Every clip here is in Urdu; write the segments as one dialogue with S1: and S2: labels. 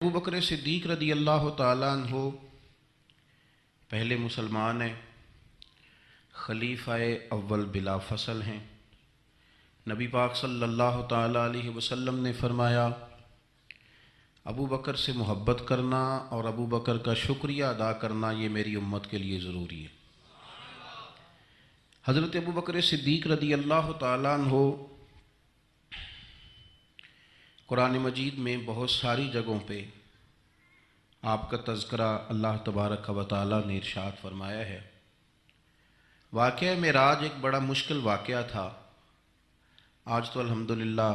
S1: ابو بکر صدیق رضی اللہ تعالیٰ عنہ پہلے مسلمان ہیں، خلیفہ اول بلا فصل ہیں۔ نبی پاک صلی اللہ تعالیٰ علیہ وسلم نے فرمایا ابو بکر سے محبت کرنا اور ابو بکر کا شکریہ ادا کرنا یہ میری امت کے لیے ضروری ہے۔ حضرت ابو بکر صدیق رضی اللہ تعالیٰ عنہ قرآن مجید میں بہت ساری جگہوں پہ آپ کا تذکرہ اللہ تبارک و تعالیٰ نے ارشاد فرمایا ہے۔ واقعہ معراج ایک بڑا مشکل واقعہ تھا۔ آج تو الحمدللہ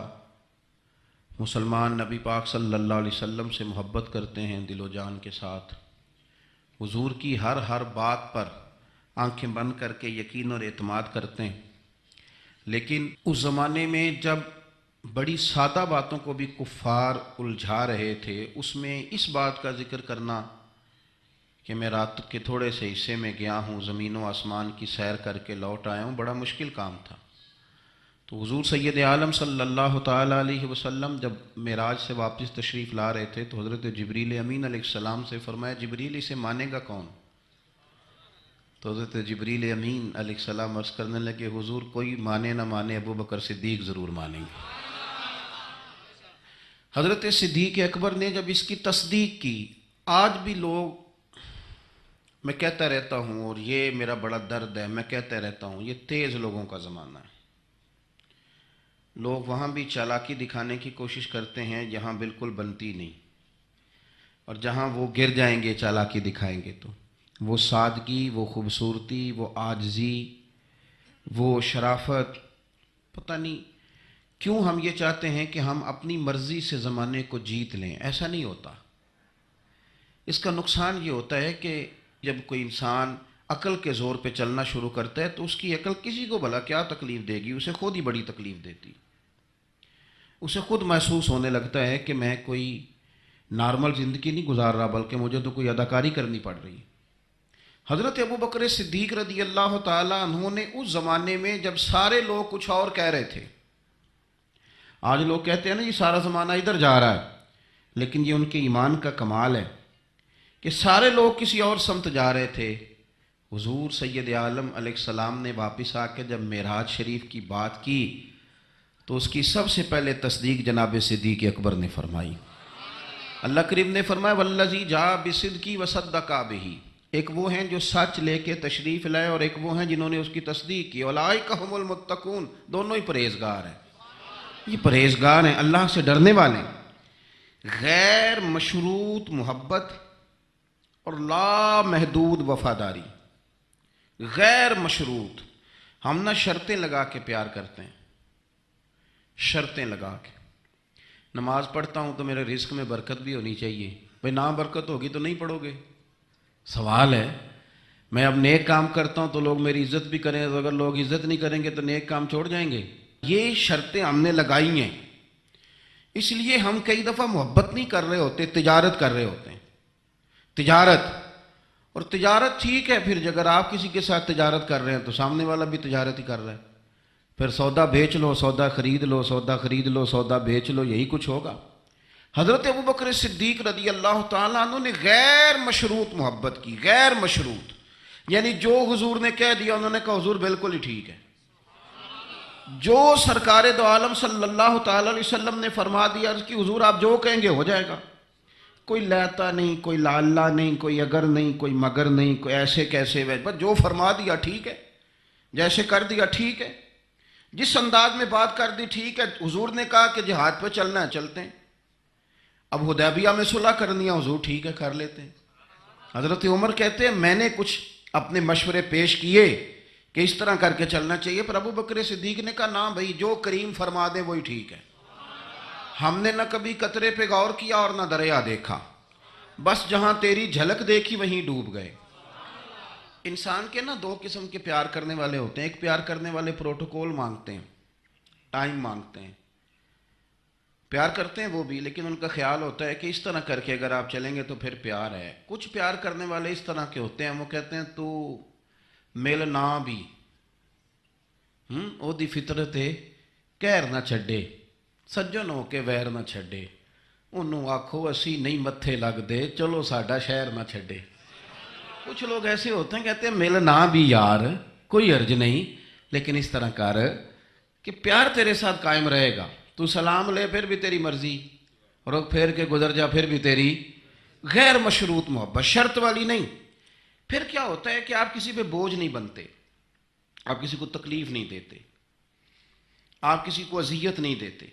S1: مسلمان نبی پاک صلی اللہ علیہ وسلم سے محبت کرتے ہیں دل و جان کے ساتھ، حضور کی ہر بات پر آنکھیں بند کر کے یقین اور اعتماد کرتے ہیں، لیکن اس زمانے میں جب بڑی سادہ باتوں کو بھی کفار الجھا رہے تھے، اس میں اس بات کا ذکر کرنا کہ میں رات کے تھوڑے سے حصے میں گیا ہوں، زمین و آسمان کی سیر کر کے لوٹ آیا ہوں، بڑا مشکل کام تھا۔ تو حضور سید عالم صلی اللہ تعالیٰ علیہ وسلم جب معراج سے واپس تشریف لا رہے تھے تو حضرت جبریل امین علیہ السلام سے فرمایا جبریل اسے مانے گا کون؟ تو حضرت جبریل امین علیہ السلام عرض کرنے لگے حضور کوئی مانے نہ مانے ابو بکر صدیق ضرور مانیں گے۔ حضرت صدیق اکبر نے جب اس کی تصدیق کی، آج بھی لوگ، میں کہتا رہتا ہوں اور یہ میرا بڑا درد ہے، میں کہتا رہتا ہوں یہ تیز لوگوں کا زمانہ ہے۔ لوگ وہاں بھی چالاکی دکھانے کی کوشش کرتے ہیں جہاں بالکل بنتی نہیں، اور جہاں وہ گر جائیں گے چالاکی دکھائیں گے تو وہ سادگی، وہ خوبصورتی، وہ عاجزی، وہ شرافت، پتہ نہیں کیوں ہم یہ چاہتے ہیں کہ ہم اپنی مرضی سے زمانے کو جیت لیں۔ ایسا نہیں ہوتا۔ اس کا نقصان یہ ہوتا ہے کہ جب کوئی انسان عقل کے زور پہ چلنا شروع کرتا ہے تو اس کی عقل کسی کو بھلا کیا تکلیف دے گی، اسے خود ہی بڑی تکلیف دیتی، اسے خود محسوس ہونے لگتا ہے کہ میں کوئی نارمل زندگی نہیں گزار رہا بلکہ مجھے تو کوئی اداکاری کرنی پڑ رہی۔ حضرت ابو بکر صدیق رضی اللہ تعالیٰ عنہ نے اس زمانے میں جب سارے لوگ کچھ اور کہہ رہے تھے، آج لوگ کہتے ہیں نا یہ سارا زمانہ ادھر جا رہا ہے، لیکن یہ ان کے ایمان کا کمال ہے کہ سارے لوگ کسی اور سمت جا رہے تھے، حضور سید عالم علیہ السلام نے واپس آ کے جب معراج شریف کی بات کی تو اس کی سب سے پہلے تصدیق جناب صدیق اکبر نے فرمائی۔ اللہ کریم نے فرمایا والذی جاء بصدق وصدق بہ، ایک وہ ہیں جو سچ لے کے تشریف لائے اور ایک وہ ہیں جنہوں نے اس کی تصدیق کی، اولئک ھم المتقون، دونوں ہی پرہیزگار ہیں۔ یہ پرہیزگار ہیں، اللہ سے ڈرنے والے، غیر مشروط محبت اور لا محدود وفاداری۔ غیر مشروط، ہم نہ شرطیں لگا کے پیار کرتے ہیں، شرطیں لگا کے نماز پڑھتا ہوں تو میرے رزق میں برکت بھی ہونی چاہیے، بھئی نہ برکت ہوگی تو نہیں پڑھو گے، سوال ہے۔ میں اب نیک کام کرتا ہوں تو لوگ میری عزت بھی کریں، تو اگر لوگ عزت نہیں کریں گے تو نیک کام چھوڑ جائیں گے۔ یہ شرطیں ہم نے لگائی ہیں، اس لیے ہم کئی دفعہ محبت نہیں کر رہے ہوتے، تجارت کر رہے ہوتے ہیں، تجارت۔ اور تجارت ٹھیک ہے، پھر اگر آپ کسی کے ساتھ تجارت کر رہے ہیں تو سامنے والا بھی تجارت ہی کر رہا ہے، پھر سودا بیچ لو، سودا خرید لو، سودا خرید لو، سودا بیچ لو، یہی کچھ ہوگا۔ حضرت ابو بکر صدیق رضی اللہ تعالیٰ عنہ نے غیر مشروط محبت کی، غیر مشروط، یعنی جو حضور نے کہہ دیا انہوں نے کہا حضور بالکل ہی ٹھیک ہے، جو سرکار دو عالم صلی اللہ تعالیٰ علیہ وسلم نے فرما دیا کہ حضور آپ جو کہیں گے ہو جائے گا، کوئی لیتا نہیں، کوئی لالا نہیں، کوئی اگر نہیں، کوئی مگر نہیں، کوئی ایسے کیسے، بس جو فرما دیا ٹھیک ہے، جیسے کر دیا ٹھیک ہے، جس انداز میں بات کر دی ٹھیک ہے۔ حضور نے کہا کہ جہاد پہ چلنا ہے چلتے ہیں، اب حدیبیہ میں صلح کرنی ہے حضور ٹھیک ہے کر لیتے ہیں۔ حضرت عمر کہتے ہیں میں نے کچھ اپنے مشورے پیش کیے کہ اس طرح کر کے چلنا چاہیے، پر ابو بکر صدیق نے کہا نا بھائی جو کریم فرما دے وہی ٹھیک ہے، ہم نے نہ کبھی قطرے پہ غور کیا اور نہ دریا دیکھا، بس جہاں تیری جھلک دیکھی وہیں ڈوب گئے۔ انسان کے نا دو قسم کے پیار کرنے والے ہوتے ہیں، ایک پیار کرنے والے پروٹوکول مانگتے ہیں، ٹائم مانگتے ہیں، پیار کرتے ہیں وہ بھی، لیکن ان کا خیال ہوتا ہے کہ اس طرح کر کے اگر آپ چلیں گے تو پھر پیار ہے۔ کچھ پیار کرنے والے اس طرح کے ہوتے ہیں، وہ کہتے ہیں تو مل نہ بھی او دی فطرت ہے کہر نہ چھڈے، سجن ہو کے ویر نہ چھڈے، انہوں آکھو اسی نہیں متھے لگ دے، چلو ساڈا شہر نہ چھڈے۔ کچھ لوگ ایسے ہوتے ہیں کہتے ہیں ملنا بھی یار کوئی عرض نہیں، لیکن اس طرح کر کہ پیار تیرے ساتھ قائم رہے گا، تو سلام لے پھر بھی تیری مرضی، رخ پھیر کے گزر جا پھر بھی تیری، غیر مشروط محبت، شرط والی نہیں۔ پھر کیا ہوتا ہے کہ آپ کسی پہ بوجھ نہیں بنتے، آپ کسی کو تکلیف نہیں دیتے، آپ کسی کو اذیت نہیں دیتے۔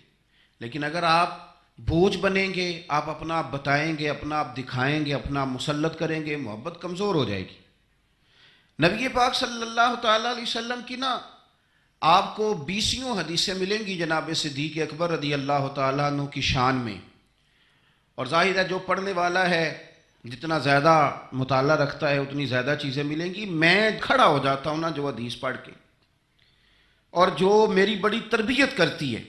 S1: لیکن اگر آپ بوجھ بنیں گے، آپ اپنا آپ بتائیں گے، اپنا آپ دکھائیں گے، اپنا آپ مسلط کریں گے، محبت کمزور ہو جائے گی۔ نبی پاک صلی اللہ تعالیٰ علیہ وسلم کی نا آپ کو 20 حدیثیں ملیں گی جناب صدیق اکبر رضی اللہ تعالیٰ عنہ کی شان میں، اور ظاہر ہے جو پڑھنے والا ہے جتنا زیادہ مطالعہ رکھتا ہے اتنی زیادہ چیزیں ملیں گی۔ میں کھڑا ہو جاتا ہوں نا جو حدیث پڑھ کے، اور جو میری بڑی تربیت کرتی ہے،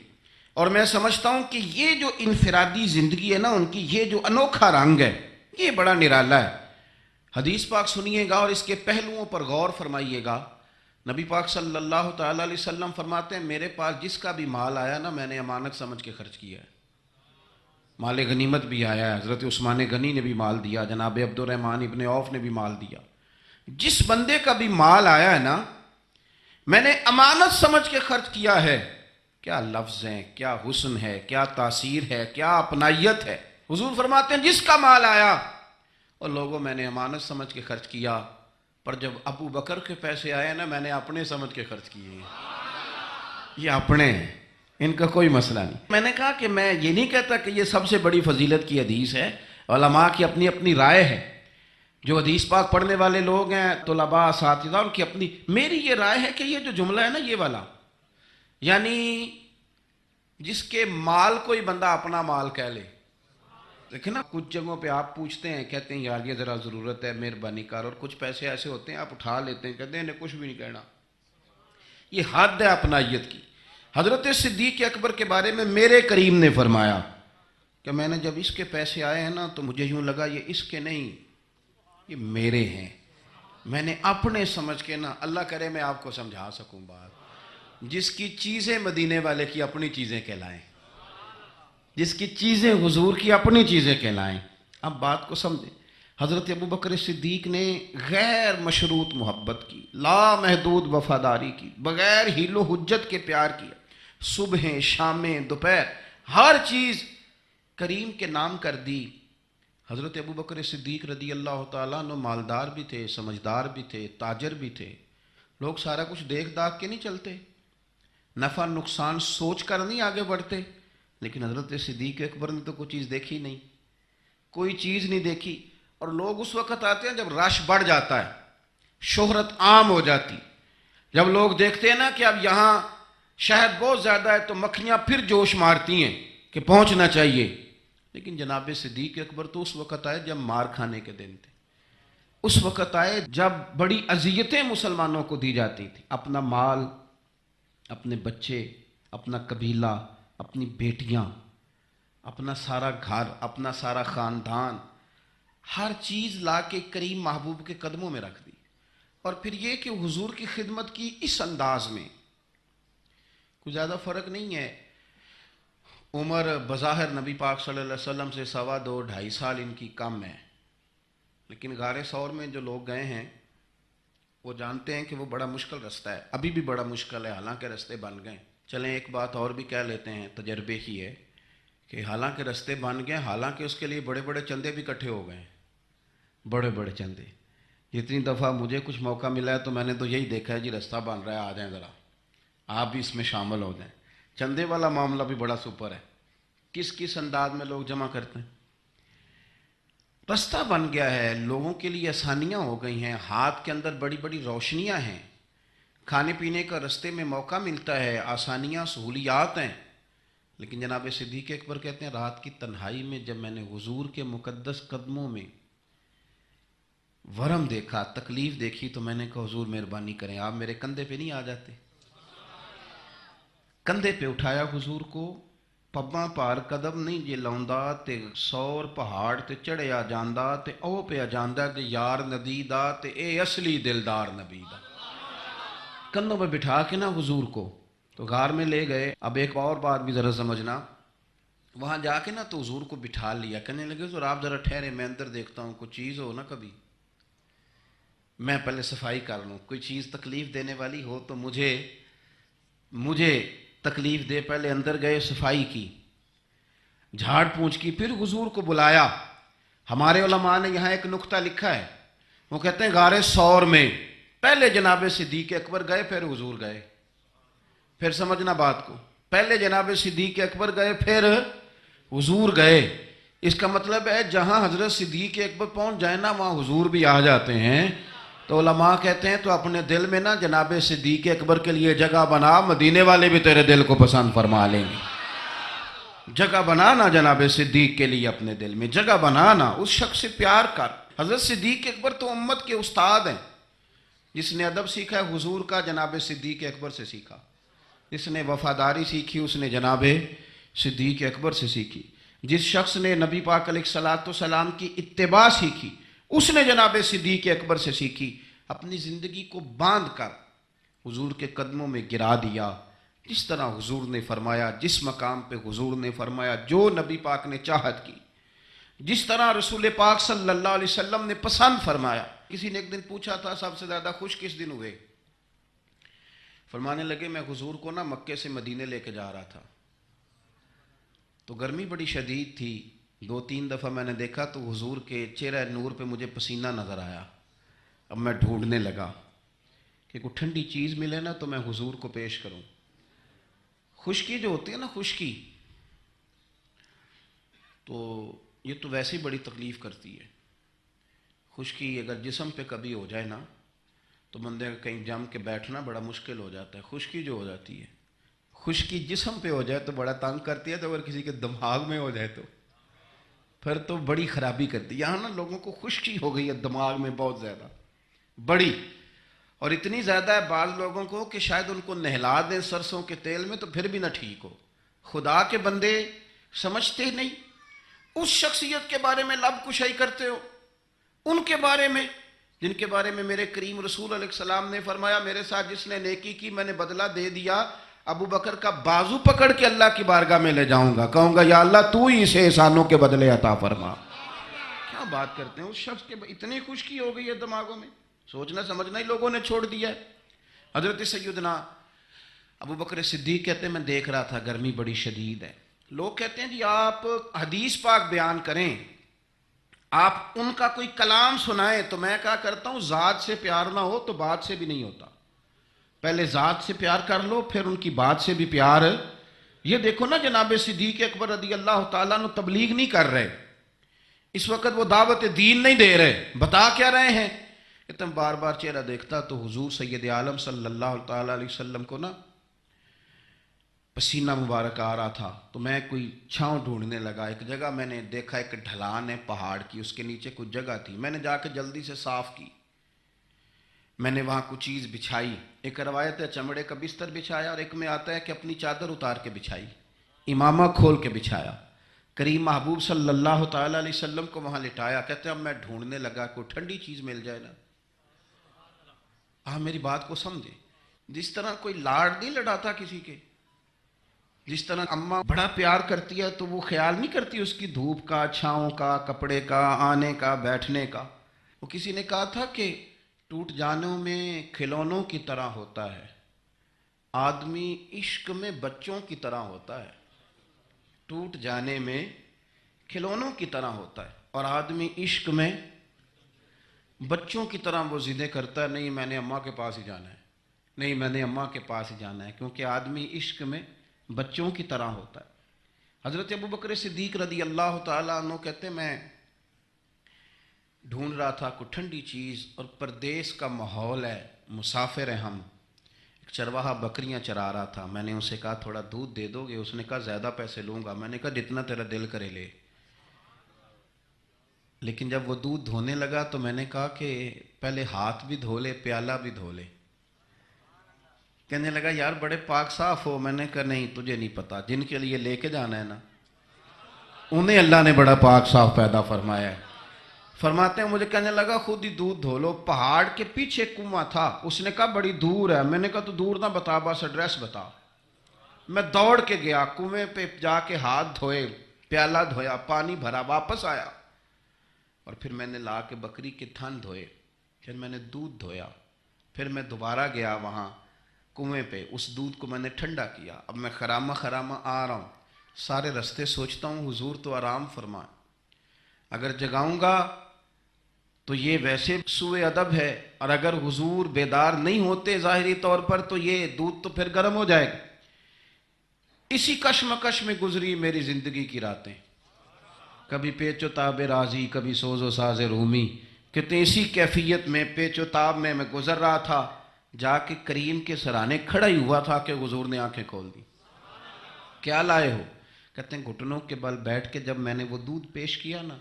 S1: اور میں سمجھتا ہوں کہ یہ جو انفرادی زندگی ہے نا ان کی، یہ جو انوکھا رنگ ہے یہ بڑا نرالا ہے۔ حدیث پاک سنیے گا اور اس کے پہلوؤں پر غور فرمائیے گا۔ نبی پاک صلی اللہ تعالیٰ علیہ وسلم فرماتے ہیں میرے پاس جس کا بھی مال آیا نا میں نے امانت سمجھ کے خرچ کیا ہے۔ مال غنیمت بھی آیا ہے، حضرت عثمان غنی نے بھی مال دیا، جناب عبد الرحمن ابن عوف نے بھی مال دیا۔ جس بندے کا بھی مال آیا ہے نا میں نے امانت سمجھ کے خرچ کیا ہے۔ کیا لفظ ہیں، کیا حسن ہے، کیا تاثیر ہے، کیا اپنائیت ہے۔ حضور فرماتے ہیں جس کا مال آیا اور لوگوں میں نے امانت سمجھ کے خرچ کیا، پر جب ابو بکر کے پیسے آئے نا میں نے اپنے سمجھ کے خرچ کیے ہیں۔ یہ اپنے ہیں، ان کا کوئی مسئلہ نہیں۔ میں نے کہا کہ میں یہ نہیں کہتا کہ یہ سب سے بڑی فضیلت کی حدیث ہے، علماء کی اپنی اپنی رائے ہے، جو حدیث پاک پڑھنے والے لوگ ہیں طلباء اساتذہ ان کی اپنی۔ میری یہ رائے ہے کہ یہ جو جملہ ہے نا یہ والا، یعنی جس کے مال کوئی بندہ اپنا مال کہہ لے۔ دیکھیں نا کچھ جگہوں پہ آپ پوچھتے ہیں کہتے ہیں یار یہ ذرا ضرورت ہے مہربانی کر، اور کچھ پیسے ایسے ہوتے ہیں آپ اٹھا لیتے ہیں کہتے ہیں انہیں کچھ بھی نہیں کہنا۔ یہ حد ہے اپنائیت کی۔ حضرت صدیق اکبر کے بارے میں میرے کریم نے فرمایا کہ میں نے جب اس کے پیسے آئے ہیں نا تو مجھے یوں لگا یہ اس کے نہیں یہ میرے ہیں، میں نے اپنے سمجھ کے نا، اللہ کرے میں آپ کو سمجھا سکوں بات، جس کی چیزیں مدینے والے کی اپنی چیزیں کہلائیں، جس کی چیزیں حضور کی اپنی چیزیں کہلائیں۔ اب بات کو سمجھیں، حضرت ابو بکر صدیق نے غیر مشروط محبت کی، لا محدود وفاداری کی، بغیر حیل و حجت کے پیار کیا، صبح شامیں دوپہر ہر چیز کریم کے نام کر دی۔ حضرت ابو بکر صدیق رضی اللہ تعالیٰ عنہ مالدار بھی تھے، سمجھدار بھی تھے، تاجر بھی تھے۔ لوگ سارا کچھ دیکھ داکھ کے نہیں چلتے، نفع نقصان سوچ کر نہیں آگے بڑھتے، لیکن حضرت صدیق اکبر نے تو کوئی چیز دیکھی نہیں، کوئی چیز نہیں دیکھی۔ اور لوگ اس وقت آتے ہیں جب رش بڑھ جاتا ہے، شہرت عام ہو جاتی، جب لوگ دیکھتے ہیں نا کہ اب یہاں شہد بہت زیادہ ہے تو مکھیاں پھر جوش مارتی ہیں کہ پہنچنا چاہیے۔ لیکن جناب صدیق اکبر تو اس وقت آئے جب مار کھانے کے دن تھے، اس وقت آئے جب بڑی اذیتیں مسلمانوں کو دی جاتی تھی، اپنا مال، اپنے بچے، اپنا قبیلہ، اپنی بیٹیاں، اپنا سارا گھر، اپنا سارا خاندان، ہر چیز لا کے کریم محبوب کے قدموں میں رکھ دی۔ اور پھر یہ کہ حضور کی خدمت کی اس انداز میں کوئی زیادہ فرق نہیں ہے۔ عمر بظاہر نبی پاک صلی اللہ علیہ وسلم سے 2.5-2.5 سال ان کی کم ہے، لیکن غار ثور میں جو لوگ گئے ہیں وہ جانتے ہیں کہ وہ بڑا مشکل رستہ ہے، ابھی بھی بڑا مشکل ہے، حالانکہ رستے بن گئے۔ چلیں ایک بات اور بھی کہہ لیتے ہیں، تجربے کی ہے کہ حالانکہ رستے بن گئے، حالانکہ اس کے لیے بڑے بڑے چندے بھی اکٹھے ہو گئے ہیں، بڑے بڑے چندے۔ جتنی دفعہ مجھے کچھ موقع ملا ہے تو میں نے تو یہی دیکھا ہے جی رستہ بن رہا ہے، آ جائیں ذرا آپ بھی اس میں شامل ہو جائیں۔ چندے والا معاملہ بھی بڑا سپر ہے، کس کس انداز میں لوگ جمع کرتے ہیں۔ رستہ بن گیا ہے، لوگوں کے لیے آسانیاں ہو گئی ہیں، ہاتھ کے اندر بڑی بڑی روشنیاں ہیں، کھانے پینے کا رستے میں موقع ملتا ہے، آسانیاں سہولیات ہیں۔ لیکن جناب صدیق اکبر کہتے ہیں رات کی تنہائی میں جب میں نے حضور کے مقدس قدموں میں ورم دیکھا، تکلیف دیکھی، تو میں نے کہا حضور مہربانی کریں آپ میرے کندھے پہ نہیں آ جاتے۔ کندھے پہ اٹھایا حضور کو، پباں پار قدم نہیں جے لاؤندا تے 100 پہاڑ تے چڑھیا جاندا تے او پہ جاندا تے یار ندی دا تے اے اصلی دلدار نبی دا۔ کندھوں پہ بٹھا کے نا حضور کو تو غار میں لے گئے۔ اب ایک اور بات بھی ذرا سمجھنا، وہاں جا کے نا تو حضور کو بٹھا لیا، کہنے لگے حضور آپ ذرا ٹھہرے، میں اندر دیکھتا ہوں کوئی چیز ہو نا، کبھی میں پہلے صفائی کر لوں، کوئی چیز تکلیف دینے والی ہو تو مجھے تکلیف دے۔ پہلے اندر گئے، صفائی کی، جھاڑ پونچھ کی، پھر حضور کو بلایا۔ ہمارے علماء نے یہاں ایک نقطہ لکھا ہے، وہ کہتے ہیں غار ثور میں پہلے جناب صدیق اکبر گئے، پھر حضور گئے۔ پھر سمجھنا بات کو، پہلے جناب صدیق اکبر گئے، پھر حضور گئے۔ اس کا مطلب ہے جہاں حضرت صدیق اکبر پہنچ جائے نا، وہاں حضور بھی آ جاتے ہیں۔ تو علماء کہتے ہیں تو اپنے دل میں نا جناب صدیق اکبر کے لیے جگہ بنا، مدینے والے بھی تیرے دل کو پسند فرما لیں گے۔ جگہ بنانا جناب صدیق کے لیے، اپنے دل میں جگہ بنانا، اس شخص سے پیار کر۔ حضرت صدیق اکبر تو امت کے استاد ہیں۔ جس نے ادب سیکھا ہے حضور کا، جناب صدیق اکبر سے سیکھا۔ جس نے وفاداری سیکھی، اس نے جناب صدیق اکبر سے سیکھی۔ جس شخص نے نبی پاک علیہ الصلوۃ والسلام کی اتباع سیکھی، اس نے جناب صدیق اکبر سے سیکھی۔ اپنی زندگی کو باندھ کر حضور کے قدموں میں گرا دیا، جس طرح حضور نے فرمایا، جس مقام پہ حضور نے فرمایا، جو نبی پاک نے چاہت کی، جس طرح رسول پاک صلی اللہ علیہ وسلم نے پسند فرمایا۔ کسی نے ایک دن پوچھا تھا سب سے زیادہ خوش کس دن ہوئے؟ فرمانے لگے میں حضور کو نا مکے سے مدینے لے کے جا رہا تھا، تو گرمی بڑی شدید تھی، 2-3 دفعہ میں نے دیکھا تو حضور کے چہرہ نور پہ مجھے پسینہ نظر آیا۔ اب میں ڈھونڈنے لگا کہ کوئی ٹھنڈی چیز ملے نا تو میں حضور کو پیش کروں۔ خشکی جو ہوتی ہے نا، خشکی تو یہ تو ویسے ہی بڑی تکلیف کرتی ہے۔ خشکی اگر جسم پہ کبھی ہو جائے نا تو بندے کا کہیں جم کے بیٹھنا بڑا مشکل ہو جاتا ہے۔ خشکی جو ہو جاتی ہے، خشکی جسم پہ ہو جائے تو بڑا تنگ کرتی ہے، تو اگر کسی کے دماغ میں ہو جائے تو پھر تو بڑی خرابی کرتی ہے۔ یہاں نا لوگوں کو خشکی ہو گئی ہے دماغ میں بہت زیادہ بڑی، اور اتنی زیادہ ہے بعض لوگوں کو کہ شاید ان کو نہلا دیں سرسوں کے تیل میں تو پھر بھی نہ ٹھیک ہو۔ خدا کے بندے سمجھتے نہیں، اس شخصیت کے بارے میں لب کشائی کرتے ہو، ان کے بارے میں جن کے بارے میں میرے کریم رسول علیہ السلام نے فرمایا میرے ساتھ جس نے نیکی کی میں نے بدلہ دے دیا، ابو بکر کا بازو پکڑ کے اللہ کی بارگاہ میں لے جاؤں گا، کہوں گا یا اللہ تو ہی اسے احسانوں کے بدلے عطا فرما۔ کیا بات کرتے ہیں، اس شخص کے اتنی خشکی ہو گئی ہے دماغوں میں، سوچنا سمجھنا ہی لوگوں نے چھوڑ دیا ہے۔ حضرت سیدنا ابو بکر صدیق کہتے ہیں میں دیکھ رہا تھا گرمی بڑی شدید ہے، لوگ کہتے ہیں جی آپ حدیث پاک بیان کریں، آپ ان کا کوئی کلام سنائیں، تو میں کہا کرتا ہوں ذات سے پیار نہ ہو تو بات سے بھی نہیں ہوتا، پہلے ذات سے پیار کر لو پھر ان کی بات سے بھی پیار۔ یہ دیکھو نا جناب صدیق اکبر رضی اللہ تعالیٰ عنہ تبلیغ نہیں کر رہے اس وقت، وہ دعوت دین نہیں دے رہے، بتا کیا رہے ہیں؟ کہ میں بار بار چہرہ دیکھتا تو حضور سید عالم صلی اللہ تعالیٰ علیہ وسلم کو نا پسینہ مبارک آ رہا تھا، تو میں کوئی چھاؤں ڈھونڈنے لگا۔ ایک جگہ میں نے دیکھا ایک ڈھلان ہے پہاڑ کی، اس کے نیچے کچھ جگہ تھی، میں نے جا کے جلدی سے صاف کی، میں نے وہاں کچھ چیز بچھائی، ایک روایت ہے چمڑے کا بستر بچھایا، اور ایک میں آتا ہے کہ اپنی چادر اتار کے بچھائی، امامہ کھول کے بچھایا، کریم محبوب صلی اللہ تعالیٰ علیہ وسلم کو وہاں لٹایا۔ کہتے ہیں اب میں ڈھونڈنے لگا کوئی ٹھنڈی چیز مل جائے نا۔ آپ میری بات کو سمجھے، جس طرح کوئی لاڑ نہیں لڑاتا کسی کے، جس طرح اماں بڑا پیار کرتی ہے تو وہ خیال نہیں کرتی اس کی دھوپ کا، چھاؤں کا، کپڑے کا، آنے کا، بیٹھنے کا۔ وہ کسی نے کہا تھا کہ ٹوٹ جانوں میں کھلونوں کی طرح ہوتا ہے، آدمی عشق میں بچوں کی طرح ہوتا ہے۔ ٹوٹ جانے میں کھلونوں کی طرح ہوتا ہے اور آدمی عشق میں بچوں کی طرح وہ ضدیں کرتا ہے، نہیں میں نے اماں کے پاس ہی جانا ہے، نہیں میں نے اماں کے پاس ہی جانا ہے، کیونکہ آدمی عشق میں بچوں کی طرح ہوتا ہے۔ حضرت ابو بکر صدیق رضی اللہ تعالیٰ عنہ کہتے ہیں میں ڈھونڈ رہا تھا کوئی ٹھنڈی چیز، اور پردیس کا ماحول ہے، مسافر ہیں ہم، ایک چرواہا بکریاں چرا رہا تھا، میں نے اسے کہا تھوڑا دودھ دے دو گے؟ اس نے کہا زیادہ پیسے لوں گا، میں نے کہا جتنا تیرا دل کرے لے۔ لیکن جب وہ دودھ دھونے لگا تو میں نے کہا کہ پہلے ہاتھ بھی دھو لے، پیالہ بھی دھو لے۔ کہنے لگا یار بڑے پاک صاف ہو، میں نے کہا نہیں تجھے نہیں پتا، جن کے لیے لے کے جانا ہے نا انہیں اللہ نے بڑا پاک صاف پیدا فرمایا ہے۔ فرماتے ہیں مجھے کہنے لگا خود ہی دودھ دھو لو، پہاڑ کے پیچھے کنواں تھا، اس نے کہا بڑی دور ہے، میں نے کہا تو دور نہ بتا بس ایڈریس بتا۔ میں دوڑ کے گیا کنویں پہ جا کے ہاتھ دھوئے، پیالہ دھویا، پانی بھرا، واپس آیا، اور پھر میں نے لا کے بکری کے تھن دھوئے، پھر میں نے دودھ دھویا، پھر میں دوبارہ گیا وہاں کنویں پہ، اس دودھ کو میں نے ٹھنڈا کیا۔ اب میں خرامہ خرامہ آ رہا ہوں، سارے رستے سوچتا ہوں حضور تو آرام فرمائیں، اگر جگاؤں گا تو یہ ویسے سوء ادب ہے، اور اگر حضور بیدار نہیں ہوتے ظاہری طور پر تو یہ دودھ تو پھر گرم ہو جائے گا۔ اسی کشمکش میں گزری میری زندگی کی راتیں، کبھی پیچ و تاب راضی، کبھی سوز و ساز رومی، کہتے اسی کیفیت میں پیچ و تاب میں گزر رہا تھا، جا کے کریم کے سرانے کھڑا ہی ہوا تھا کہ حضور نے آنکھیں کھول دی۔ کیا لائے ہو؟ کہتے ہیں گھٹنوں کے بل بیٹھ کے جب میں نے وہ دودھ پیش کیا نا،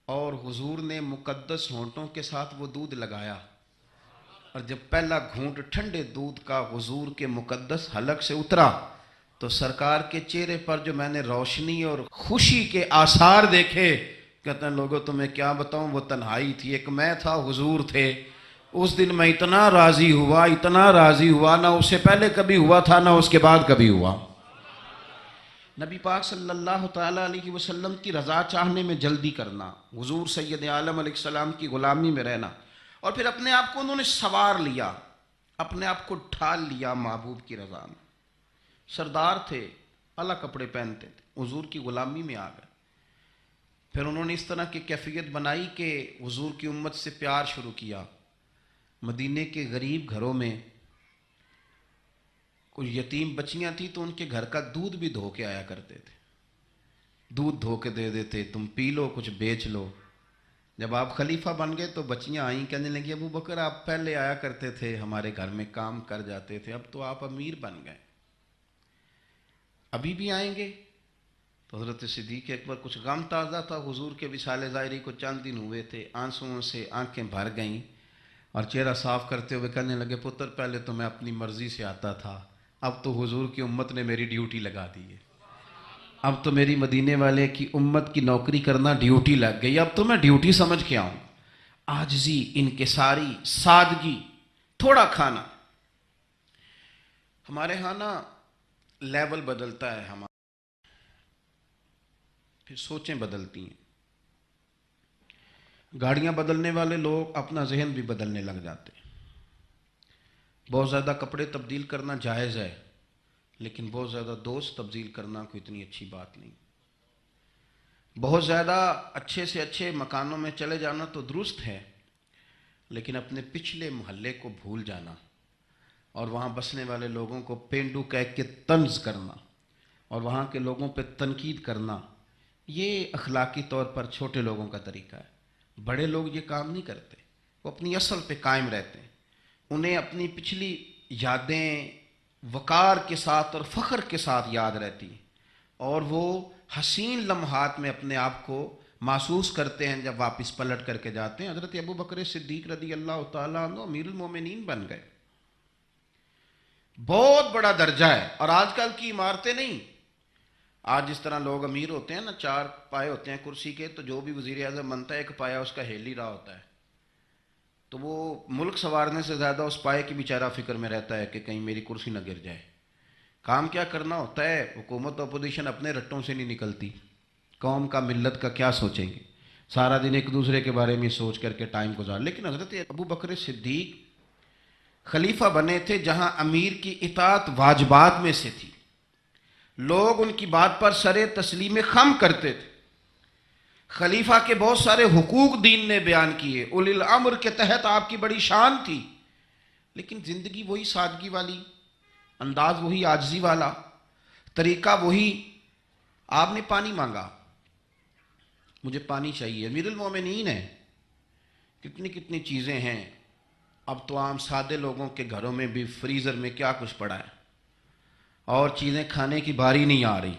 S1: اور حضور نے مقدس ہونٹوں کے ساتھ وہ دودھ لگایا، اور جب پہلا گھونٹ ٹھنڈے دودھ کا حضور کے مقدس حلق سے اترا تو سرکار کے چہرے پر جو میں نے روشنی اور خوشی کے آثار دیکھے، کہتے ہیں لوگوں تمہیں کیا بتاؤں، وہ تنہائی تھی، ایک میں تھا، حضور تھے۔ اس دن میں اتنا راضی ہوا نہ اس سے پہلے کبھی ہوا تھا نہ اس کے بعد کبھی ہوا۔ نبی پاک صلی اللہ تعالیٰ علیہ وسلم کی رضا چاہنے میں جلدی کرنا، حضور سید عالم علیہ السلام کی غلامی میں رہنا، اور پھر اپنے آپ کو انہوں نے سوار لیا، اپنے آپ کو ڈھال لیا محبوب کی رضا میں۔ سردار تھے، اعلیٰ کپڑے پہنتے تھے، حضور کی غلامی میں آ گئے۔ پھر انہوں نے اس طرح کی کیفیت بنائی کہ حضور کی امت سے پیار شروع کیا۔ مدینے کے غریب گھروں میں کچھ یتیم بچیاں تھیں تو ان کے گھر کا دودھ بھی دھو کے آیا کرتے تھے، دودھ دھو کے دے دیتے، تم پی لو کچھ بیچ لو۔ جب آپ خلیفہ بن گئے تو بچیاں آئیں، کہنے لگی ابو بکر آپ پہلے آیا کرتے تھے، ہمارے گھر میں کام کر جاتے تھے، اب تو آپ امیر بن گئے، ابھی بھی آئیں گے؟ تو حضرت صدیق اکبر، کچھ غم تازہ تھا، حضور کے وصال ظاہری کو چند دن ہوئے تھے، آنسوؤں سے آنکھیں بھر گئیں، اور چہرہ صاف کرتے ہوئے کہنے لگے پتر پہلے تو میں اپنی مرضی سے آتا تھا، اب تو حضور کی امت نے میری ڈیوٹی لگا دی ہے، اب تو میری مدینے والے کی امت کی نوکری کرنا ڈیوٹی لگ گئی، اب تو میں ڈیوٹی سمجھ کے آؤں۔ عاجزی، انکساری، سادگی، تھوڑا کھانا۔ ہمارے ہاں نا لیول بدلتا ہے، ہمارا پھر سوچیں بدلتی ہیں، گاڑیاں بدلنے والے لوگ اپنا ذہن بھی بدلنے لگ جاتے ہیں۔ بہت زیادہ کپڑے تبدیل کرنا جائز ہے، لیکن بہت زیادہ دوست تبدیل کرنا کوئی اتنی اچھی بات نہیں۔ بہت زیادہ اچھے سے اچھے مکانوں میں چلے جانا تو درست ہے، لیکن اپنے پچھلے محلے کو بھول جانا اور وہاں بسنے والے لوگوں کو پینڈو کہہ کے طنز کرنا اور وہاں کے لوگوں پہ تنقید کرنا، یہ اخلاقی طور پر چھوٹے لوگوں کا طریقہ ہے۔ بڑے لوگ یہ کام نہیں کرتے، وہ اپنی اصل پہ قائم رہتے ہیں، انہیں اپنی پچھلی یادیں وقار کے ساتھ اور فخر کے ساتھ یاد رہتی ہیں، اور وہ حسین لمحات میں اپنے آپ کو محسوس کرتے ہیں جب واپس پلٹ کر کے جاتے ہیں۔ حضرت ابو بکر صدیق رضی اللہ تعالیٰ عنہ امیر المومنین بن گئے، بہت بڑا درجہ ہے، اور آج کل کی عمارتیں نہیں۔ آج جس طرح لوگ امیر ہوتے ہیں نا، 4 پائے ہوتے ہیں کرسی کے، تو جو بھی وزیر اعظم بنتا ہے 1 پایا اس کا ہل ہی رہا ہوتا ہے، تو وہ ملک سنوارنے سے زیادہ اس پائے کی بیچارہ فکر میں رہتا ہے کہ کہیں میری کرسی نہ گر جائے۔ کام کیا کرنا ہوتا ہے، حکومت اپوزیشن اپنے رٹوں سے نہیں نکلتی، قوم کا ملت کا کیا سوچیں گے، سارا دن ایک دوسرے کے بارے میں سوچ کر کے ٹائم گزار۔ لیکن حضرت ابو بکر صدیق خلیفہ بنے تھے جہاں امیر کی اطاعت واجبات میں سے تھی، لوگ ان کی بات پر سر تسلیم خم کرتے تھے، خلیفہ کے بہت سارے حقوق دین نے بیان کیے، اولی الامر کے تحت آپ کی بڑی شان تھی، لیکن زندگی وہی سادگی والی، انداز وہی عاجزی والا، طریقہ وہی۔ آپ نے پانی مانگا، مجھے پانی چاہیے، امیر المومنین ہے، کتنی کتنی چیزیں ہیں، اب تو عام سادے لوگوں کے گھروں میں بھی فریزر میں کیا کچھ پڑا ہے، اور چیزیں کھانے کی باری نہیں آ رہی،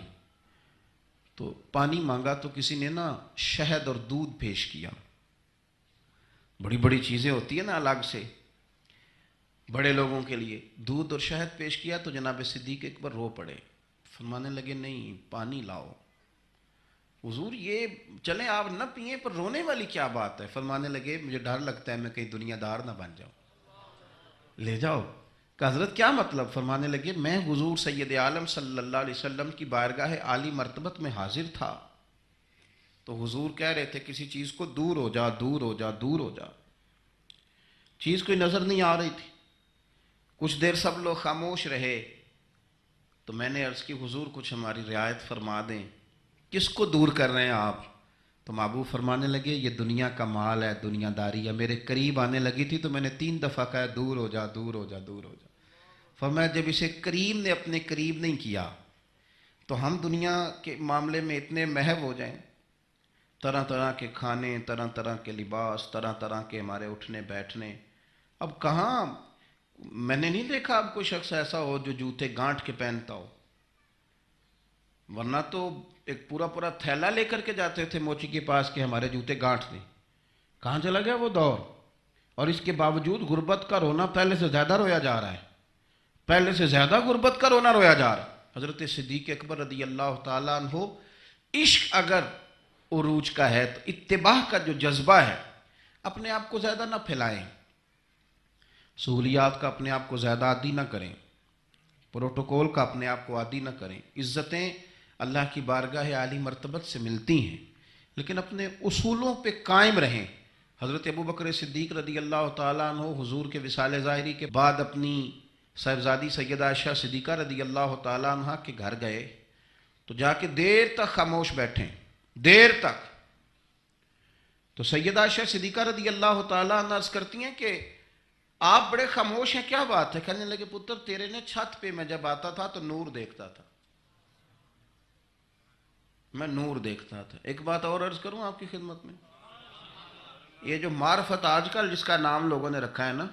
S1: تو پانی مانگا تو کسی نے نا شہد اور دودھ پیش کیا، بڑی بڑی چیزیں ہوتی ہیں نا الگ سے بڑے لوگوں کے لیے، دودھ اور شہد پیش کیا تو جناب صدیق اکبر رو پڑے، فرمانے لگے نہیں پانی لاؤ۔ حضور یہ چلیں آپ نہ پئیں، پر رونے والی کیا بات ہے؟ فرمانے لگے مجھے ڈر لگتا ہے میں کہیں دنیا دار نہ بن جاؤں، لے جاؤ۔ کہ حضرت کیا مطلب؟ فرمانے لگے میں حضور سید عالم صلی اللہ علیہ وسلم کی بارگاہ عالی مرتبت میں حاضر تھا، تو حضور کہہ رہے تھے کسی چیز کو دور ہو جا، دور ہو جا، دور ہو جا، چیز کوئی نظر نہیں آ رہی تھی۔ کچھ دیر سب لوگ خاموش رہے تو میں نے عرض کی حضور کچھ ہماری رعایت فرما دیں، کس کو دور کر رہے ہیں آپ؟ تو محبوب فرمانے لگے یہ دنیا کا مال ہے، دنیا داری ہے، میرے قریب آنے لگی تھی تو میں نے 3 دفعہ کہا دور ہو جا، دور ہو جا، دور ہو جا۔ فرمایا جب اسے کریم نے اپنے قریب نہیں کیا تو ہم دنیا کے معاملے میں اتنے محو ہو جائیں، طرح طرح کے کھانے، طرح طرح کے لباس، طرح طرح کے ہمارے اٹھنے بیٹھنے۔ اب کہاں میں نے نہیں دیکھا اب کوئی شخص ایسا ہو جو جوتے گانٹھ کے پہنتا ہو، ورنہ تو ایک پورا پورا تھیلا لے کر کے جاتے تھے موچی کے پاس کہ ہمارے جوتے گانٹھ دیں۔ کہاں چلا گیا وہ دور؟ اور اس کے باوجود غربت کا رونا پہلے سے زیادہ رویا جا رہا ہے، پہلے سے زیادہ غربت کا رونا رویا جا رہا ہے۔ حضرت صدیق اکبر رضی اللہ تعالیٰ عنہ، عشق اگر عروج کا ہے تو اتباع کا جو جذبہ ہے، اپنے آپ کو زیادہ نہ پھیلائیں، سہولیات کا اپنے آپ کو زیادہ عادی نہ کریں، پروٹوکول کا اپنے آپ کو عادی نہ کریں۔ عزتیں اللہ کی بارگاہ عالی مرتبت سے ملتی ہیں، لیکن اپنے اصولوں پہ قائم رہیں۔ حضرت ابوبکر صدیق رضی اللہ تعالیٰ عنہ حضور کے وصال ظاہری کے بعد اپنی صاحبزادی سیدہ عائشہ صدیقہ رضی اللہ تعالیٰ عنہ کے گھر گئے تو جا کے دیر تک خاموش بیٹھیں، دیر تک۔ تو سیدہ عائشہ صدیقہ رضی اللہ تعالیٰ عنہ عرض کرتی ہیں کہ آپ بڑے خاموش ہیں، کیا بات ہے؟ کہنے لگے پتر تیرے نے چھت پہ میں جب آتا تھا تو نور دیکھتا تھا، میں نور دیکھتا تھا۔ ایک بات اور عرض کروں آپ کی خدمت میں، یہ جو معرفت آج کل جس کا نام لوگوں نے رکھا ہے نا،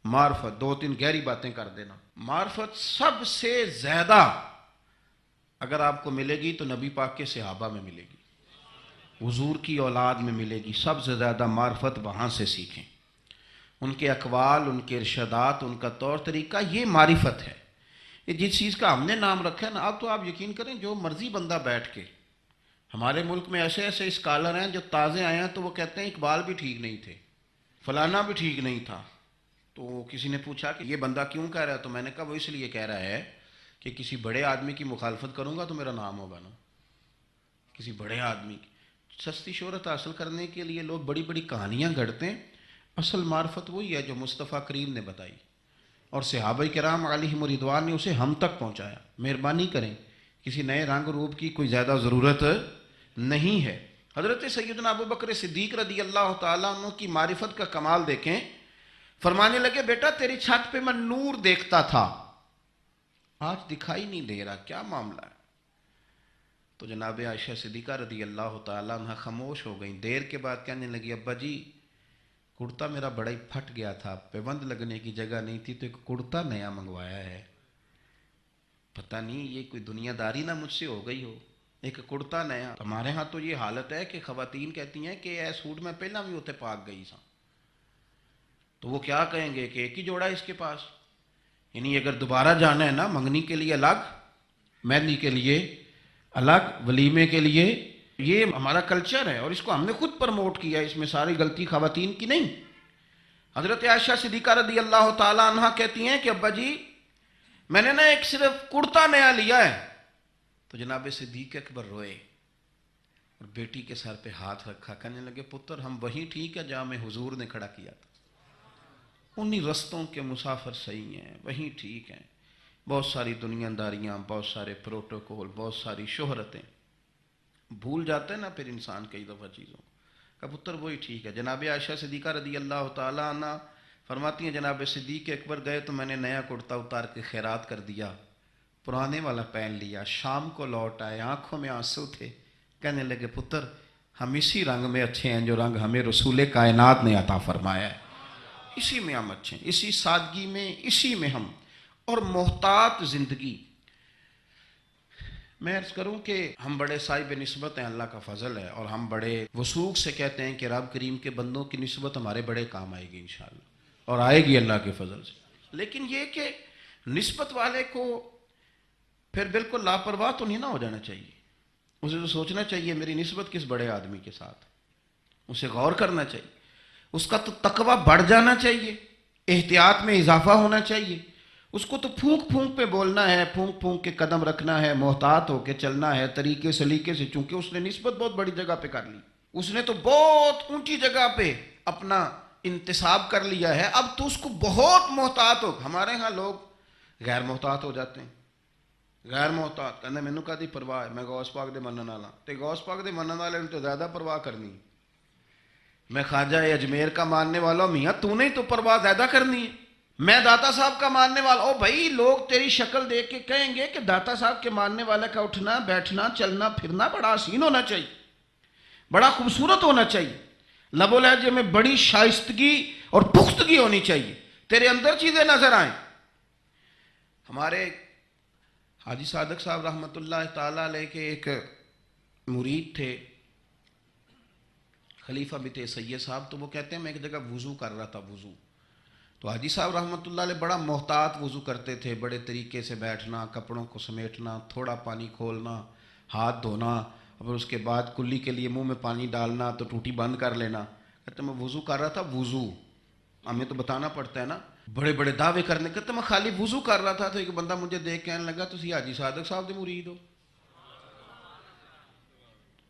S1: معرفت، 2-3 گہری باتیں کر دینا، معرفت سب سے زیادہ اگر آپ کو ملے گی تو نبی پاک کے صحابہ میں ملے گی، حضور کی اولاد میں ملے گی۔ سب سے زیادہ معرفت وہاں سے سیکھیں، ان کے اقوال، ان کے ارشادات، ان کا طور طریقہ، یہ معرفت ہے۔ یہ جس چیز کا ہم نے نام رکھا ہے نا، اب تو آپ یقین کریں جو مرضی بندہ بیٹھ کے، ہمارے ملک میں ایسے ایسے اسکالر ہیں جو تازے آئے ہیں تو وہ کہتے ہیں اقبال بھی ٹھیک نہیں تھے، فلانا بھی ٹھیک نہیں تھا۔ تو کسی نے پوچھا کہ یہ بندہ کیوں کہہ رہا ہے؟ تو میں نے کہا وہ اس لیے کہہ رہا ہے کہ کسی بڑے آدمی کی مخالفت کروں گا تو میرا نام ہوگا نا، کسی بڑے آدمی کی سستی شہرت حاصل کرنے کے لیے لوگ بڑی بڑی کہانیاں گھڑتے ہیں۔ اصل معرفت وہی ہے جو مصطفیٰ کریم نے بتائی اور صحابہ کرام علیہم رضوان نے اسے ہم تک پہنچایا۔ مہربانی کریں، کسی نئے رنگ روپ کی کوئی زیادہ ضرورت نہیں ہے۔ حضرت سیدنا ابوبکر صدیق رضی اللہ تعالیٰ عنہ کی معرفت کا کمال دیکھیں، فرمانے لگے بیٹا تیری چھت پہ میں نور دیکھتا تھا، آج دکھائی نہیں دے رہا، کیا معاملہ ہے؟ تو جناب عائشہ صدیقہ رضی اللہ تعالیٰ عنہ خاموش ہو گئیں۔ دیر کے بعد کہنے لگی ابا جی کرتا میرا بڑا ہی پھٹ گیا تھا، پیوند لگنے کی جگہ نہیں تھی تو ایک کرتا نیا منگوایا ہے، پتہ نہیں یہ کوئی دنیا داری نہ مجھ سے ہو گئی ہو، ایک کرتا نیا۔ ہمارے ہاں تو یہ حالت ہے کہ خواتین کہتی ہیں کہ اے سوٹ میں پہلا بھی ہوتے پاک گئی سا، تو وہ کیا کہیں گے کہ ایک ہی جوڑا ہے اس کے پاس، یعنی اگر دوبارہ جانا ہے نا منگنی کے لیے الگ، مہندی کے لیے الگ، ولیمے کے لیے، یہ ہمارا کلچر ہے اور اس کو ہم نے خود پرموٹ کیا ہے، اس میں ساری غلطی خواتین کی نہیں۔ حضرت عائشہ صدیقہ رضی اللہ تعالی عنہ کہتی ہیں کہ ابا جی میں نے نا ایک صرف کرتا نیا لیا ہے، تو جناب صدیق اکبر روئے اور بیٹی کے سر پہ ہاتھ رکھا، کہنے لگے پتر ہم وہی ٹھیک ہے جہاں میں حضور نے کھڑا کیا تھا، انہی رستوں کے مسافر صحیح ہیں، وہی ٹھیک ہیں۔ بہت ساری دنیا داریاں، بہت سارے پروٹوکول، بہت ساری شہرتیں، بھول جاتے ہیں نا پھر انسان کئی دفعہ چیزوں کا، پتر وہی ٹھیک ہے۔ جناب عائشہ صدیقہ رضی اللہ تعالی عنہ فرماتی ہیں جناب صدیق اکبر گئے تو میں نے نیا کرتا اتار کے خیرات کر دیا، پرانے والا پہن لیا، شام کو لوٹ آئے، آنکھوں میں آنسو تھے، کہنے لگے پتر ہم اسی رنگ میں اچھے ہیں جو رنگ ہمیں رسول کائنات نے عطا فرمایا ہے، اسی میں ہم اچھے ہیں، اسی سادگی میں، اسی میں ہم، اور محتاط زندگی۔ میں عرض کروں کہ ہم بڑے صاحب نسبت ہیں، اللہ کا فضل ہے، اور ہم بڑے وثوق سے کہتے ہیں کہ رب کریم کے بندوں کی نسبت ہمارے بڑے کام آئے گی انشاءاللہ، اور آئے گی اللہ کے فضل سے۔ لیکن یہ کہ نسبت والے کو پھر بالکل لاپرواہ تو نہیں نہ ہو جانا چاہیے، اسے تو سوچنا چاہیے میری نسبت کس بڑے آدمی کے ساتھ، اسے غور کرنا چاہیے، اس کا تو تقویٰ بڑھ جانا چاہیے، احتیاط میں اضافہ ہونا چاہیے. اس کو تو پھونک پھونک پہ بولنا ہے، پھونک پھونک کے قدم رکھنا ہے، محتاط ہو کے چلنا ہے طریقے سلیقے سے، چونکہ اس نے نسبت بہت بڑی جگہ پہ کر لی. اس نے تو بہت اونچی جگہ پہ اپنا انتصاب کر لیا ہے. اب تو اس کو بہت محتاط ہو. ہمارے ہاں لوگ غیر محتاط ہو جاتے ہیں. غیر محتاط کہنا مینوں کادی پرواہ ہے، میں غوث پاک دے منن والا. تے غوث پاک دے منن والے نے تو زیادہ پرواہ کرنی. میں خواجہ اجمیر کا ماننے والا ہوں. میاں تو نے تو پرواہ زیادہ کرنی ہے. میں داتا صاحب کا ماننے والا. او بھائی لوگ تیری شکل دیکھ کے کہیں گے کہ داتا صاحب کے ماننے والے کا اٹھنا بیٹھنا چلنا پھرنا بڑا حسین ہونا چاہیے، بڑا خوبصورت ہونا چاہیے، لب و لہجے میں بڑی شائستگی اور پختگی ہونی چاہیے، تیرے اندر چیزیں نظر آئیں. ہمارے حاجی صادق صاحب رحمۃ اللہ تعالیٰ علیہ کے ایک مرید تھے، خلیفہ بھی تھے سید صاحب. تو وہ کہتے ہیں میں ایک جگہ وضو کر رہا تھا، وضو تو حاجی صاحب رحمۃ اللہ علیہ بڑا محتاط وضو کرتے تھے، بڑے طریقے سے بیٹھنا، کپڑوں کو سمیٹنا، تھوڑا پانی کھولنا، ہاتھ دھونا، اور اس کے بعد کلی کے لیے منہ میں پانی ڈالنا تو ٹوٹی بند کر لینا. کہتے میں وضو کر رہا تھا. وضو ہمیں تو بتانا پڑتا ہے نا، بڑے بڑے دعوے کرنے. کہتے میں خالی وضو کر رہا تھا تو ایک بندہ مجھے دیکھ کہنے لگا تسی حاجی صادق صاحب دے مرید ہو.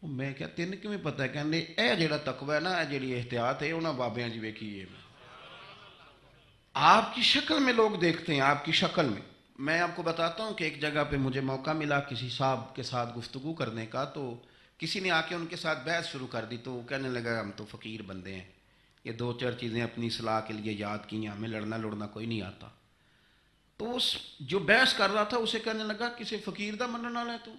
S1: میں کیا تین کیویں پتہ ہے؟ کہنے اے جڑا تقوی ہے نا، اے جڑی احتیاط ہے انہاں بابیاں جی ویکھی ہے. آپ کی شکل میں لوگ دیکھتے ہیں، آپ کی شکل میں. میں آپ کو بتاتا ہوں کہ ایک جگہ پہ مجھے موقع ملا کسی صاحب کے ساتھ گفتگو کرنے کا. تو کسی نے آ کے ان کے ساتھ بحث شروع کر دی. تو وہ کہنے لگا ہم تو فقیر بندے ہیں، یہ دو چار چیزیں اپنی اصلاح کے لیے یاد کی ہیں، ہمیں لڑنا کوئی نہیں آتا. تو اس جو بحث کر رہا تھا اسے کہنے لگا کسی فقیر دا منن والا ہے تو،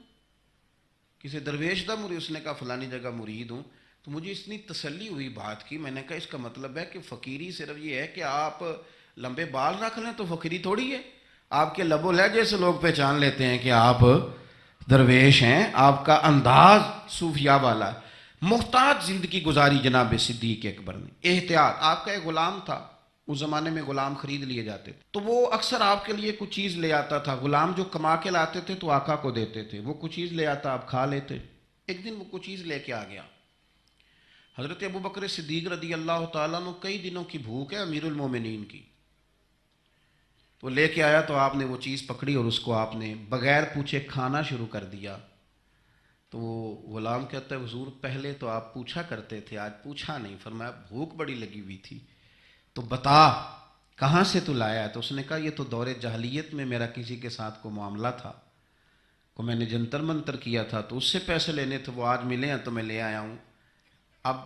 S1: کسی درویش دا مرید؟ اس نے کہا فلانی جگہ مرید ہوں. تو مجھے اتنی تسلی ہوئی بات کی. میں نے کہا اس کا مطلب ہے کہ فقیری صرف یہ ہے کہ آپ لمبے بال رکھ لیں تو فقیری تھوڑی ہے. آپ کے لب و لہجے سے لوگ پہچان لیتے ہیں کہ آپ درویش ہیں، آپ کا انداز صوفیاء والا ہے. محتاط زندگی گزاری جناب صدیق اکبر نے. احتیاط. آپ کا ایک غلام تھا، اس زمانے میں غلام خرید لیے جاتے تھے تو وہ اکثر آپ کے لیے کچھ چیز لے آتا تھا. غلام جو کما کے لاتے تھے تو آقا کو دیتے تھے، وہ کچھ چیز لے آتا، آپ کھا لیتے. ایک دن وہ کچھ چیز لے کے آ گیا. حضرت ابو بکر صدیق رضی اللہ تعالیٰ عنہ کئی دنوں کی بھوک ہے امیر المومنین کی. تو لے کے آیا تو آپ نے وہ چیز پکڑی اور اس کو آپ نے بغیر پوچھے کھانا شروع کر دیا. تو وہ غلام کہتا ہے حضور پہلے تو آپ پوچھا کرتے تھے، آج پوچھا نہیں. فرمایا بھوک بڑی لگی ہوئی تھی تو بتا کہاں سے تو لایا ہے؟ تو اس نے کہا یہ تو دور جاہلیت میں میرا کسی کے ساتھ کو معاملہ تھا، کو میں نے جنتر منتر کیا تھا تو اس سے پیسے لینے تھے، وہ آج ملے ہیں تو میں لے آیا ہوں. اب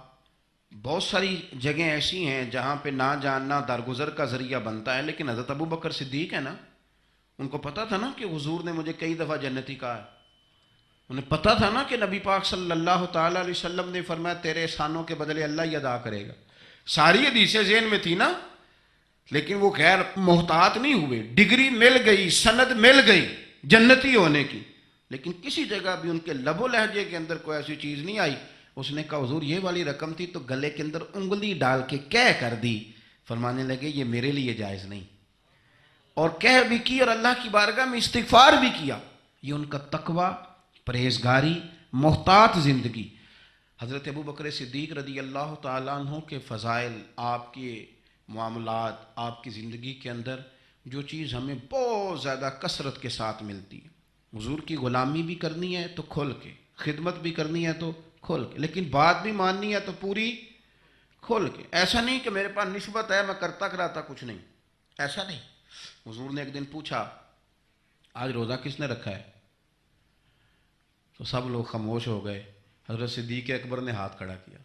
S1: بہت ساری جگہیں ایسی ہیں جہاں پہ نہ جاننا درگزر کا ذریعہ بنتا ہے، لیکن حضرت ابو بکر صدیق ہے نا، ان کو پتہ تھا نا کہ حضور نے مجھے کئی دفعہ جنتی کہا ہے. انہیں پتہ تھا نا کہ نبی پاک صلی اللہ تعالیٰ علیہ وسلم نے فرمایا تیرے احسانوں کے بدلے اللہ ہی ادا کرے گا. ساری حدیثیں ذہن میں تھی نا، لیکن وہ خیر محتاط نہیں ہوئے. ڈگری مل گئی، سند مل گئی جنتی ہونے کی، لیکن کسی جگہ بھی ان کے لب و لہجے کے اندر کوئی ایسی چیز نہیں آئی. اس نے کہا حضور یہ والی رقم تھی تو گلے کے اندر انگلی ڈال کے کہہ کر دی. فرمانے لگے یہ میرے لیے جائز نہیں، اور کہہ بھی کی اور اللہ کی بارگاہ میں استغفار بھی کیا. یہ ان کا تقوی، پرہیزگاری، محتاط زندگی. حضرت ابو بکر صدیق رضی اللہ تعالیٰ عنہ کے فضائل، آپ کے معاملات، آپ کی زندگی کے اندر جو چیز ہمیں بہت زیادہ کثرت کے ساتھ ملتی ہے. حضور کی غلامی بھی کرنی ہے تو کھل کے، خدمت بھی کرنی ہے تو کھل کے، لیکن بات بھی ماننی ہے تو پوری کھل کے. ایسا نہیں کہ میرے پاس نسبت ہے میں کرتا کراتا کچھ نہیں، ایسا نہیں. حضور نے ایک دن پوچھا آج روزہ کس نے رکھا ہے؟ تو سب لوگ خاموش ہو گئے. حضرت صدیق اکبر نے ہاتھ کھڑا کیا،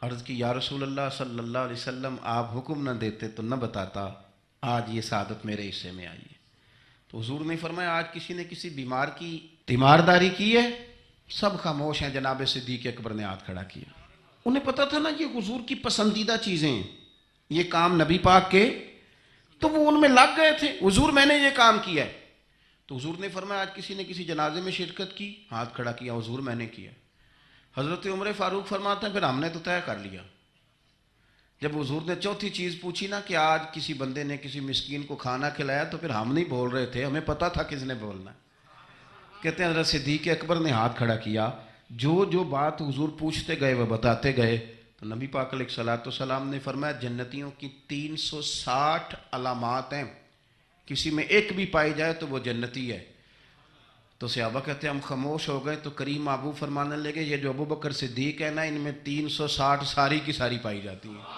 S1: عرض کی یا رسول اللہ صلی اللہ علیہ وسلم آپ حکم نہ دیتے تو نہ بتاتا، آج یہ سعادت میرے حصے میں آئی ہے. تو حضور نے فرمایا آج کسی نے کسی بیمار کی تیمارداری کی ہے؟ سب خاموش ہیں. جناب صدیق اکبر نے ہاتھ کھڑا کیا. انہیں پتا تھا نا یہ حضور کی پسندیدہ چیزیں ہیں، یہ کام نبی پاک کے، تو وہ ان میں لگ گئے تھے. حضور میں نے یہ کام کیا ہے. تو حضور نے فرمایا آج کسی نے کسی جنازے میں شرکت کی؟ ہاتھ کھڑا کیا. حضور میں نے کیا. حضرت عمر فاروق فرماتے ہیں پھر ہم نے تو طے کر لیا. جب حضور نے چوتھی چیز پوچھی نا کہ آج کسی بندے نے کسی مسکین کو کھانا کھلایا، تو پھر ہم نہیں بول رہے تھے، ہمیں پتا تھا کس نے بولنا. کہتے ہیں حضرت صدیق اکبر نے ہاتھ کھڑا کیا. جو جو بات حضور پوچھتے گئے وہ بتاتے گئے. تو نبی پاک علیہ الصلوۃ والسلام نے فرمایا جنتیوں کی 360 علامات ہیں، کسی میں ایک بھی پائی جائے تو وہ جنتی ہے۔ تو صحابہ کہتے ہیں ہم خاموش ہو گئے، تو کریم ابو فرمانے لگے یہ جو ابو بکر صدیق ہے نا، ان میں 360 ساری کی ساری پائی جاتی ہیں۔